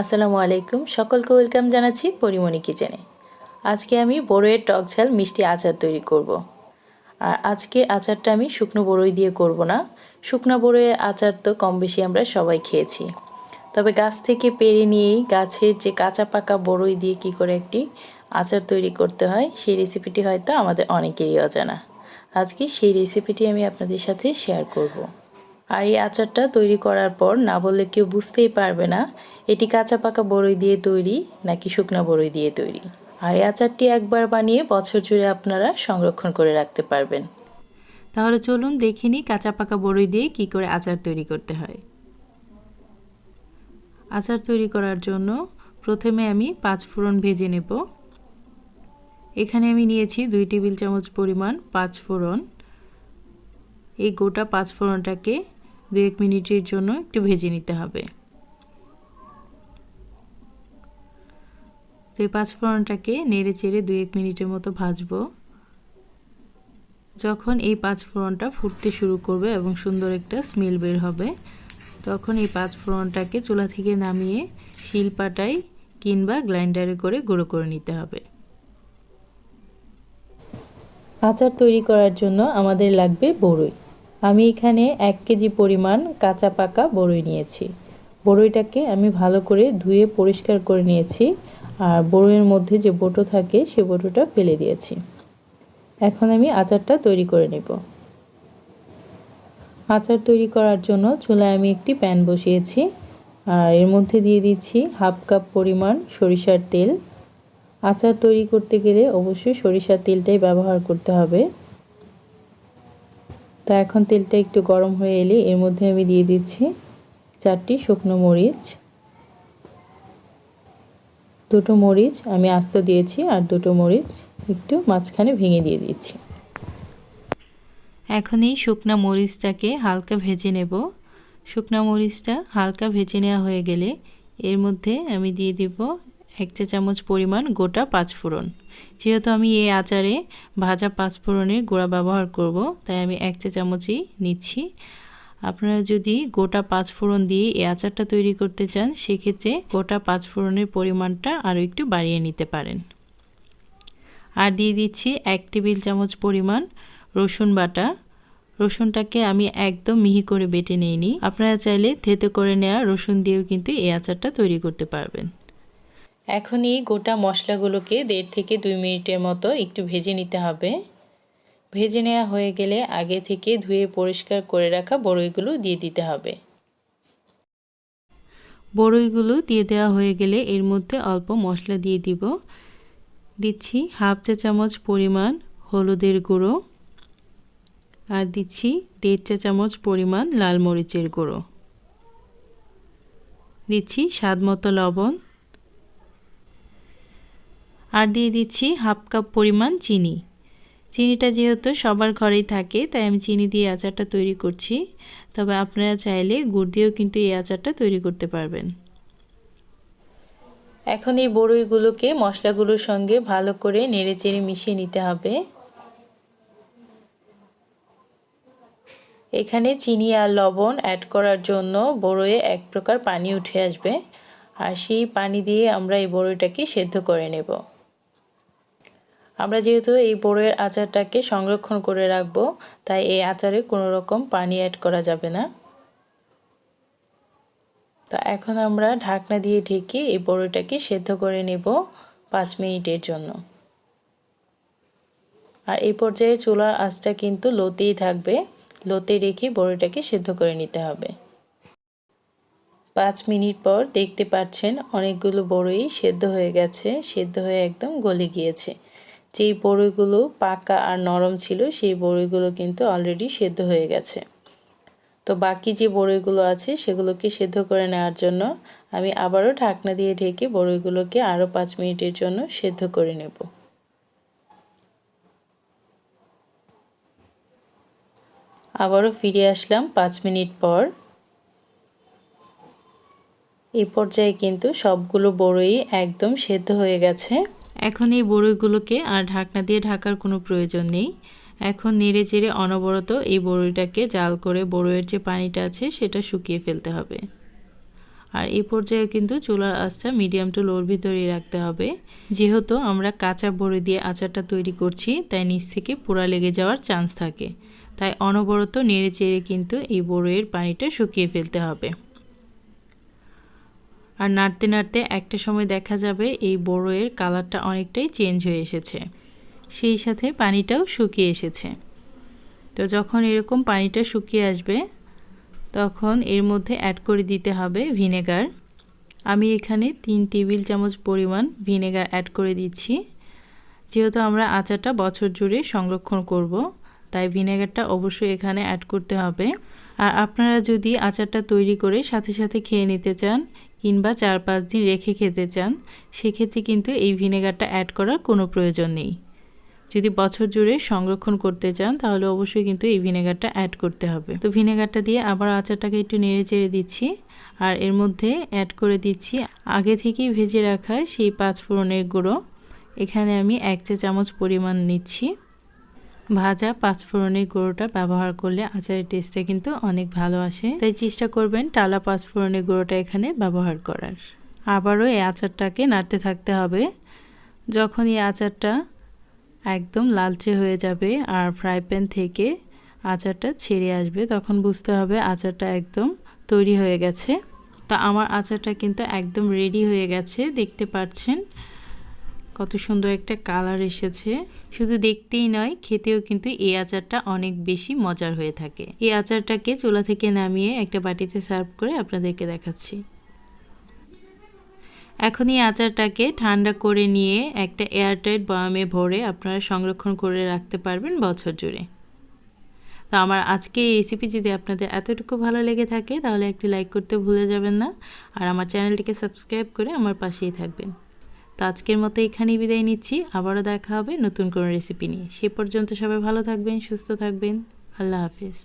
আসসালামু আলাইকুম, সকলকে ওয়েলকাম জানাচ্ছি পরিমণি কিচেনে। আজকে আমি বড়ইয়ের টক ঝাল মিষ্টি আচার তৈরি করব। আর আজকের আচারটা আমি শুকনো বড়ই দিয়ে করব না। শুকনো বড়ইয়ের আচার তো কম বেশি আমরা সবাই খেয়েছি, তবে গাছ থেকে পেড়ে নিয়েই গাছের যে কাঁচা পাকা বড়ই দিয়ে কি করে একটি আচার তৈরি করতে হয় সেই রেসিপিটি হয়তো আমাদের অনেকেরই অজানা। আজকে সেই রেসিপিটি আমি আপনাদের সাথে শেয়ার করব। আর এই আচারটা তৈরি করার পর না বললে কেউ বুঝতেই পারবে না এটি কাঁচা পাকা বড়ই দিয়ে তৈরি নাকি শুকনা বড়ই দিয়ে তৈরি। আর এই আচারটি একবার বানিয়ে বছর জুড়ে আপনারা সংরক্ষণ করে রাখতে পারবেন। তাহলে চলুন দেখে নিই কাঁচা পাকা বড়ই দিয়ে কী করে আচার তৈরি করতে হয়। আচার তৈরি করার জন্য প্রথমে আমি 5 ফোড়ন ভেজে নেব। এখানে আমি নিয়েছি 2 টেবিল চামচ পরিমাণ 5 ফোড়ন। এই গোটা 5 ফোড়নটাকে 2-1 মিনিটের জন্য একটু ভেজে নিতে হবে। তো এই 5 ফোড়নটাকে নেড়ে চেড়ে 2-1 মিনিটের মতো ভাজবো। যখন এই 5 ফোড়নটা ফুটতে শুরু করবে এবং সুন্দর একটা স্মেল বের হবে, তখন এই 5 ফোড়নটাকে চুলা থেকে নামিয়ে শিলপাটায় কিংবা গ্রাইন্ডারে করে গুঁড়ো করে নিতে হবে। আচার তৈরি করার জন্য আমাদের লাগবে বড়ই। আমি এখানে 1 কেজি পরিমাণ কাঁচা পাকা বড়ই নিয়েছি। বড়ইটাকে আমি ভালো করে ধুয়ে পরিষ্কার করে নিয়েছি, আর বড়ইয়ের মধ্যে যে বোটো থাকে সে বোটোটা ফেলে দিয়েছি। এখন আমি আচারটা তৈরি করে নেব। আচার তৈরি করার জন্য চুলায় আমি একটি প্যান বসিয়েছি, আর এর মধ্যে দিয়ে দিচ্ছি 1/2 কাপ পরিমাণ সরিষার তেল। আচার তৈরি করতে গেলে অবশ্যই সরিষার তেলটাই ব্যবহার করতে হবে। তো এখন তেলটা একটু গরম হয়ে এলে এর মধ্যে আমি দিয়ে দিচ্ছি 4টি শুকনো মরিচ। 2টো মরিচ আমি আস্ত দিয়েছি, আর 2টো মরিচ একটু মাঝখানে ভেঙে দিয়ে দিচ্ছি। এখন এই শুকনো মরিচটাকে হালকা ভেজে নেব। শুকনো মরিচটা হালকা ভেজে নেওয়া হয়ে গেলে এর মধ্যে আমি দিয়ে দিব 1 চা চামচ পরিমাণ গোটা 5 ফোড়ন। যেহেতু আমি এই আচারে ভাজা 5 ফোড়নের গুঁড়া ব্যবহার করব, তাই আমি 1 চা চামচই নিচ্ছি। আপনারা যদি গোটা 5 ফোড়ন দিয়ে এই আচারটা তৈরি করতে চান, সেক্ষেত্রে গোটা 5 ফোড়নের পরিমাণটা আরও একটু বাড়িয়ে নিতে পারেন। আর দিয়ে দিচ্ছি 1 টেবিল চামচ পরিমাণ রসুন বাটা। রসুনটাকে আমি একদম মিহি করে বেটে নিইনি। আপনারা চাইলে থেতো করে নেওয়া রসুন দিয়েও কিন্তু এই আচারটা তৈরি করতে পারবেন। এখন এই গোটা মশলাগুলোকে 1.5 থেকে 2 মিনিটের মতো একটু ভেজে নিতে হবে। ভেজে নেওয়া হয়ে গেলে আগে থেকে ধুয়ে পরিষ্কার করে রাখা বড়ইগুলো দিয়ে দিতে হবে। বড়ইগুলো দিয়ে দেওয়া হয়ে গেলে এর মধ্যে অল্প মশলা দিয়ে দিব। দিচ্ছি 1/2 চা চামচ পরিমাণ হলুদের গুঁড়ো, আর দিচ্ছি 1.5 চা চামচ পরিমাণ লাল মরিচের গুঁড়ো। দিচ্ছি স্বাদ মতো লবণ, আর দিয়ে দিচ্ছি 1/2 কাপ পরিমাণ চিনি। চিনিটা যেহেতু সবার ঘরেই থাকে, তাই আমি চিনি দিয়ে আচারটা তৈরি করছি, তবে আপনারা চাইলে গুড় দিয়েও কিন্তু এই আচারটা তৈরি করতে পারবেন। এখন এই বড়ইগুলোকে মশলাগুলোর সঙ্গে ভালো করে নেড়েচেড়ে মিশিয়ে নিতে হবে। এখানে চিনি আর লবণ অ্যাড করার জন্য বড়ইয়ে এক প্রকার পানি উঠে আসবে, আর সেই পানি দিয়ে আমরা এই বড়ইটাকে সেদ্ধ করে নেব। আমরা যেহেতু এই বড়ইয়ের আচারটাকে সংরক্ষণ করে রাখবো, তাই এই আচারে কোনো রকম পানি অ্যাড করা যাবে না। তো এখন আমরা ঢাকনা দিয়ে ঢেকে এই বড়ইটাকে সেদ্ধ করে নেব 5 মিনিটের জন্য। আর এই পর্যায়ে চুলার আঁচটা কিন্তু লোতেই থাকবে। লোতে রেখে বড়ইটাকে সেদ্ধ করে নিতে হবে। 5 মিনিট পর দেখতে পাচ্ছেন অনেকগুলো বড়ই সেদ্ধ হয়ে গেছে, সেদ্ধ হয়ে একদম গলে গিয়েছে। যেই বড়ইগুলো পাকা আর নরম ছিল সেই বড়ইগুলো কিন্তু অলরেডি সেদ্ধ হয়ে গেছে। তো বাকি যে বড়ইগুলো আছে সেগুলোকে সেদ্ধ করে নেওয়ার জন্য আমি আবারও ঢাকনা দিয়ে ঢেকে বড়ইগুলোকে আরও 5 মিনিটের জন্য সেদ্ধ করে নেব। আবারও ফিরে আসলাম 5 মিনিট পর। এই পর্যায়ে কিন্তু সবগুলো বড়ই একদম সেদ্ধ হয়ে গেছে। এখন এই বড়ইগুলোকে আর ঢাকনা দিয়ে ঢাকার কোনো প্রয়োজন নেই। এখন নেড়ে চেড়ে অনবরত এই বড়ইটাকে জাল করে বড়ইয়ের যে পানিটা আছে সেটা শুকিয়ে ফেলতে হবে। আর এই পর্যায়ে কিন্তু চুলার আঁচটা মিডিয়াম টু লোর ভিতরেই রাখতে হবে। যেহেতু আমরা কাঁচা বড়ি দিয়ে আচারটা তৈরি করছি, তাই নিচ থেকে পোড়া লেগে যাওয়ার চান্স থাকে। তাই অনবরত নেড়ে চেড়ে কিন্তু এই বড়ইয়ের পানিটা শুকিয়ে ফেলতে হবে। আর নাড়তে নাড়তে একটা সময় দেখা যাবে এই বড়ইয়ের কালারটা অনেকটাই চেঞ্জ হয়ে এসেছে, সেই সাথে পানিটাও শুকিয়ে এসেছে। তো যখন এরকম পানিটা শুকিয়ে আসবে তখন এর মধ্যে অ্যাড করে দিতে হবে ভিনেগার। আমি এখানে 3 টেবিল চামচ পরিমাণ ভিনেগার অ্যাড করে দিচ্ছি। যেহেতু আমরা আচারটা বছর জুড়ে সংরক্ষণ করব, তাই ভিনেগারটা অবশ্যই এখানে অ্যাড করতে হবে। আর আপনারা যদি আচারটা তৈরি করে সাথে সাথে খেয়ে নিতে চান কিংবা 4-5 দিন রেখে খেতে চান, সেক্ষেত্রে কিন্তু এই ভিনেগারটা অ্যাড করার কোনো প্রয়োজন নেই। যদি বছর জুড়ে সংরক্ষণ করতে চান তাহলে অবশ্যই কিন্তু এই ভিনেগারটা অ্যাড করতে হবে। তো ভিনেগারটা দিয়ে আবার আচারটাকে একটু নেড়ে চেড়ে দিচ্ছি। আর এর মধ্যে অ্যাড করে দিচ্ছি আগে থেকেই ভেজে রাখা সেই 5 ফোড়নের গুঁড়ো। এখানে আমি 1 চা চামচ পরিমাণ নিচ্ছি। ভাজা 5 ফোড়নের গুঁড়োটা ব্যবহার করলে আচারের টেস্টটা কিন্তু অনেক ভালো আসে, তাই চেষ্টা করবেন টালা 5 ফোড়নের গুঁড়োটা এখানে ব্যবহার করার। আবারও এই আচারটাকে নাড়তে থাকতে হবে। যখন এই আচারটা একদম লালচে হয়ে যাবে আর ফ্রাই প্যান থেকে আচারটা ছেড়ে আসবে, তখন বুঝতে হবে আচারটা একদম তৈরি হয়ে গেছে। তো আমার আচারটা কিন্তু একদম রেডি হয়ে গেছে। দেখতে পাচ্ছেন কত সুন্দর একটা কালার এসেছে। শুধু দেখতেই নয়, খেতেও কিন্তু এই আচারটা অনেক বেশি মজার হয়ে থাকে। এই আচারটাকে চুলা থেকে নামিয়ে একটা বাটিতে সার্ভ করে আপনাদেরকে দেখাচ্ছি। এখন এই আচারটাকে ঠান্ডা করে নিয়ে একটা এয়ারটাইট বয়ামে ভরে আপনারা সংরক্ষণ করে রাখতে পারবেন বছর জুড়ে। তো আমার আজকের এই রেসিপি যদি আপনাদের এতটুকু ভালো লেগে থাকে তাহলে একটি লাইক করতে ভুলে যাবেন না, আর আমার চ্যানেলটিকে সাবস্ক্রাইব করে আমার পাশেই থাকবেন। তো আজকের মতো এখানেই বিদায় নিচ্ছি। আবারও দেখা হবে নতুন কোনো রেসিপি নিয়ে। সে পর্যন্ত সবাই ভালো থাকবেন, সুস্থ থাকবেন। আল্লাহ হাফেজ।